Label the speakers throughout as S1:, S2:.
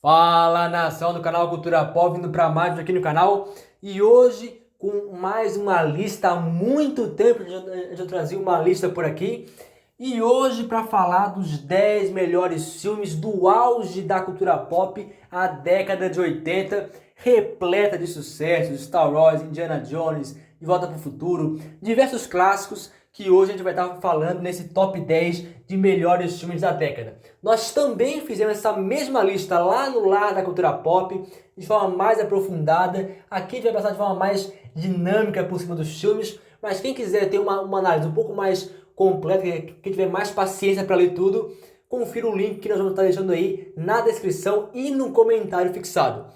S1: Fala, nação do canal Cultura Pop, vindo para mais aqui no canal. E hoje com mais uma lista. Há muito tempo eu já trazia uma lista por aqui. E hoje para falar dos 10 melhores filmes do auge da cultura pop, a década de 80, repleta de sucessos: Star Wars, Indiana Jones, De Volta para o Futuro, diversos clássicos que hoje a gente vai estar falando nesse top 10 de melhores filmes da década. Nós também fizemos essa mesma lista lá no Lar da Cultura Pop, de forma mais aprofundada. Aqui a gente vai passar de forma mais dinâmica por cima dos filmes, mas quem quiser ter uma análise um pouco mais completa, quem tiver mais paciência para ler tudo, confira o link que nós vamos estar deixando aí na descrição e no comentário fixado.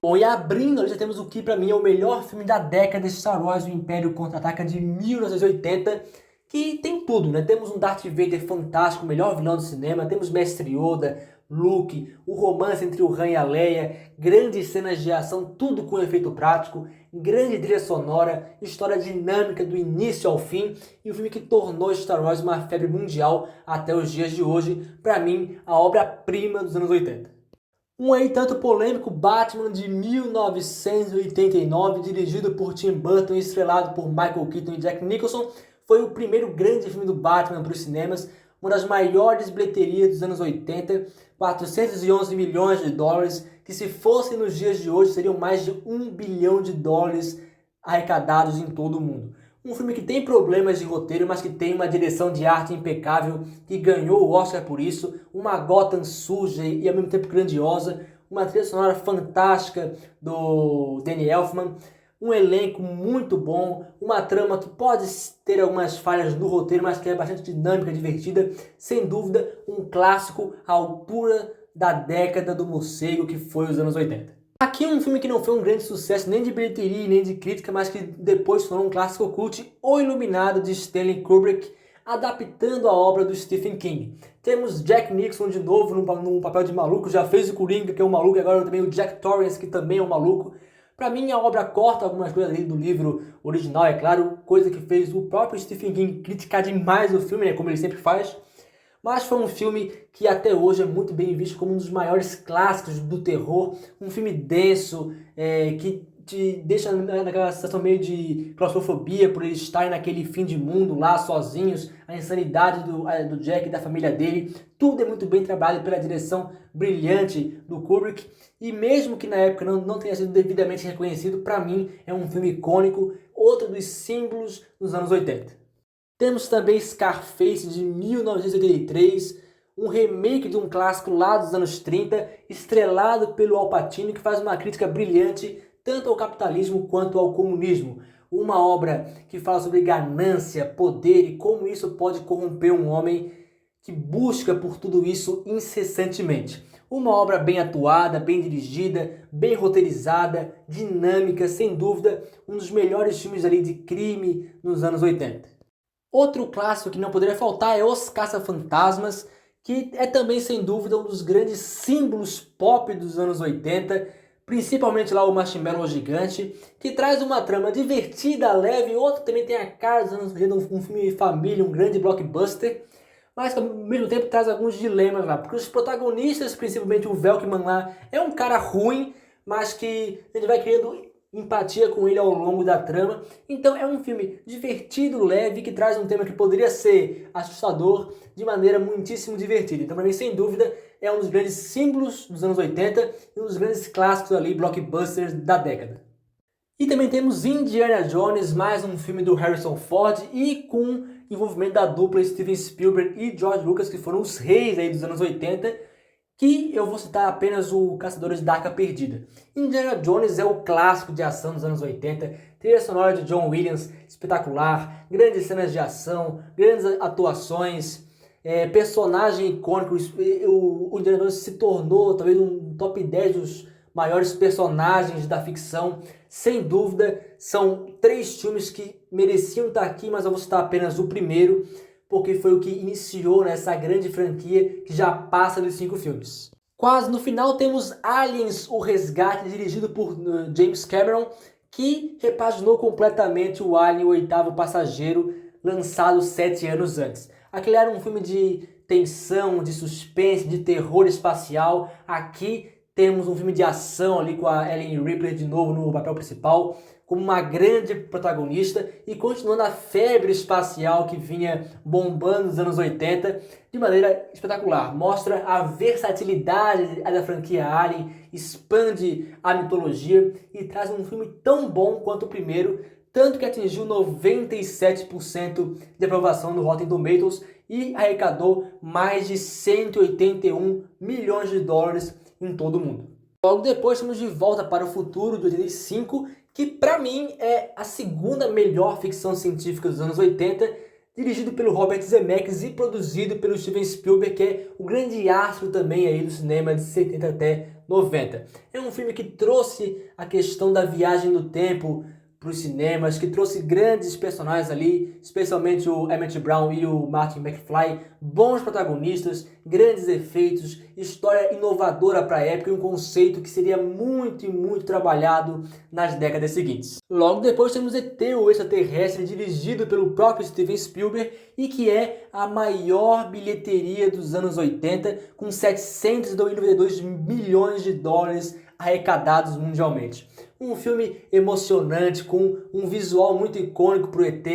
S1: Bom, e abrindo, já temos o que para mim é o melhor filme da década, Star Wars: O Império Contra-Ataca, de 1980, que tem tudo, né? Temos um Darth Vader fantástico, o melhor vilão do cinema, temos Mestre Yoda, Luke, o romance entre o Han e a Leia, grandes cenas de ação, tudo com efeito prático, grande trilha sonora, história dinâmica do início ao fim, e o filme que tornou Star Wars uma febre mundial até os dias de hoje, para mim, a obra-prima dos anos 80. Um aí tanto polêmico, Batman de 1989, dirigido por Tim Burton e estrelado por Michael Keaton e Jack Nicholson, foi o primeiro grande filme do Batman para os cinemas, uma das maiores bilheterias dos anos 80, 411 milhões de dólares, que se fossem nos dias de hoje seriam mais de 1 bilhão de dólares arrecadados em todo o mundo. Um filme que tem problemas de roteiro, mas que tem uma direção de arte impecável, que ganhou o Oscar por isso, uma Gotham suja e ao mesmo tempo grandiosa, uma trilha sonora fantástica do Danny Elfman, um elenco muito bom, uma trama que pode ter algumas falhas no roteiro, mas que é bastante dinâmica, divertida, sem dúvida um clássico à altura da década do morcego que foi os anos 80. Aqui um filme que não foi um grande sucesso nem de bilheteria nem de crítica, mas que depois tornou um clássico cult, O Iluminado, de Stanley Kubrick, adaptando a obra do Stephen King. Temos Jack Nicholson de novo num papel de maluco, já fez o Coringa, que é um maluco, e agora também o Jack Torrance, que também é um maluco. Para mim a obra corta algumas coisas ali do livro original, é claro, coisa que fez o próprio Stephen King criticar demais o filme, né, como ele sempre faz. Mas foi um filme que até hoje é muito bem visto como um dos maiores clássicos do terror. Um filme denso, que te deixa naquela sensação meio de claustrofobia por eles estarem naquele fim de mundo lá sozinhos. A insanidade do Jack e da família dele. Tudo é muito bem trabalhado pela direção brilhante do Kubrick. E mesmo que na época não tenha sido devidamente reconhecido, para mim é um filme icônico. Outro dos símbolos dos anos 80. Temos também Scarface, de 1983, um remake de um clássico lá dos anos 30, estrelado pelo Al Pacino, que faz uma crítica brilhante tanto ao capitalismo quanto ao comunismo. Uma obra que fala sobre ganância, poder e como isso pode corromper um homem que busca por tudo isso incessantemente. Uma obra bem atuada, bem dirigida, bem roteirizada, dinâmica, sem dúvida, um dos melhores filmes ali de crime nos anos 80. Outro clássico que não poderia faltar é Os Caça-Fantasmas, que é também, sem dúvida, um dos grandes símbolos pop dos anos 80, principalmente lá o Marshmallow Gigante, que traz uma trama divertida, leve. Outro também tem a cara dos anos 80, um filme de família, um grande blockbuster, mas que ao mesmo tempo traz alguns dilemas lá, porque os protagonistas, principalmente o Velkman lá, é um cara ruim, mas que a gente vai criando empatia com ele ao longo da trama. Então é um filme divertido, leve, que traz um tema que poderia ser assustador de maneira muitíssimo divertida. Então para mim, sem dúvida, é um dos grandes símbolos dos anos 80 e um dos grandes clássicos ali, blockbusters da década. E também temos Indiana Jones, mais um filme do Harrison Ford e com envolvimento da dupla Steven Spielberg e George Lucas, que foram os reis aí dos anos 80, que eu vou citar apenas o Caçadores da Arca Perdida. Indiana Jones é o clássico de ação dos anos 80, trilha sonora de John Williams, espetacular, grandes cenas de ação, grandes atuações, personagem icônico. O Indiana Jones se tornou talvez um top 10 dos maiores personagens da ficção. Sem dúvida, são 3 filmes que mereciam estar aqui, mas eu vou citar apenas o primeiro, porque foi o que iniciou essa grande franquia que já passa dos 5 filmes. Quase no final temos Aliens, o Resgate, dirigido por James Cameron, que repaginou completamente o Alien, o Oitavo Passageiro, lançado 7 anos antes. Aquele era um filme de tensão, de suspense, de terror espacial. Aqui temos um filme de ação ali com a Ellen Ripley de novo no papel principal, como uma grande protagonista e continuando a febre espacial que vinha bombando nos anos 80 de maneira espetacular. Mostra a versatilidade da franquia Alien, expande a mitologia e traz um filme tão bom quanto o primeiro, tanto que atingiu 97% de aprovação no Rotten Tomatoes e arrecadou mais de 181 milhões de dólares em todo o mundo. Logo depois temos De Volta para o Futuro, de 85, que para mim é a segunda melhor ficção científica dos anos 80, dirigido pelo Robert Zemeckis e produzido pelo Steven Spielberg, que é o grande astro também aí do cinema de 70 até 90. É um filme que trouxe a questão da viagem no tempo para os cinemas, que trouxe grandes personagens ali, especialmente o Emmett Brown e o Martin McFly, bons protagonistas, grandes efeitos, história inovadora para a época e um conceito que seria muito e muito trabalhado nas décadas seguintes. Logo depois temos E.T., o Extraterrestre, dirigido pelo próprio Steven Spielberg e que é a maior bilheteria dos anos 80, com 792 milhões de dólares arrecadados mundialmente. Um filme emocionante, com um visual muito icônico para o ET,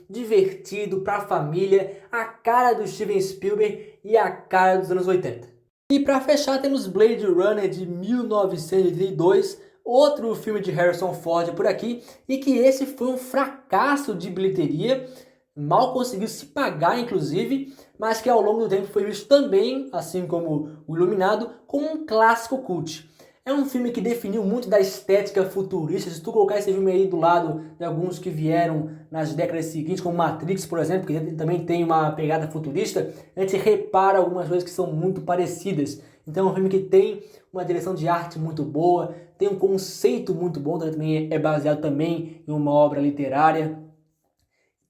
S1: divertido, para a família, a cara do Steven Spielberg e a cara dos anos 80. E para fechar temos Blade Runner de 1932, outro filme de Harrison Ford por aqui, e que esse foi um fracasso de bilheteria, mal conseguiu se pagar inclusive, mas que ao longo do tempo foi visto também, assim como o Iluminado, como um clássico cult. É um filme que definiu muito da estética futurista. Se tu colocar esse filme aí do lado de alguns que vieram nas décadas seguintes, como Matrix, por exemplo, que também tem uma pegada futurista, a gente repara algumas coisas que são muito parecidas. Então é um filme que tem uma direção de arte muito boa, tem um conceito muito bom, também é baseado também em uma obra literária,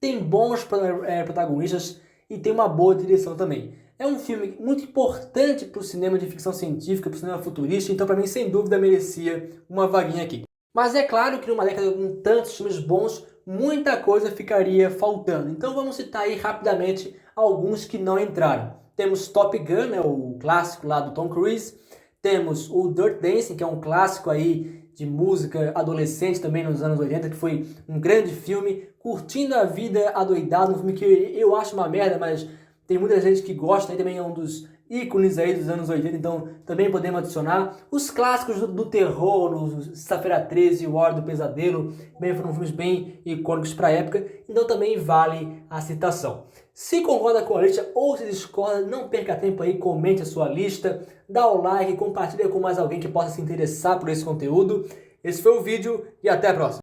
S1: tem bons protagonistas e tem uma boa direção também. É um filme muito importante para o cinema de ficção científica, para o cinema futurista, então para mim sem dúvida merecia uma vaguinha aqui. Mas é claro que numa década com tantos filmes bons, muita coisa ficaria faltando. Então vamos citar aí rapidamente alguns que não entraram. Temos Top Gun, né, o clássico lá do Tom Cruise. Temos o Dirty Dancing, que é um clássico aí de música adolescente também nos anos 80, que foi um grande filme. Curtindo a Vida Adoidado, um filme que eu acho uma merda, mas tem muita gente que gosta, aí também é um dos ícones aí dos anos 80, então também podemos adicionar. Os clássicos do terror, no Sexta-feira 13, O Hora do Pesadelo, também foram filmes bem icônicos para a época, então também vale a citação. Se concorda com a lista ou se discorda, não perca tempo aí, comente a sua lista, dá o like, compartilha com mais alguém que possa se interessar por esse conteúdo. Esse foi o vídeo e até a próxima.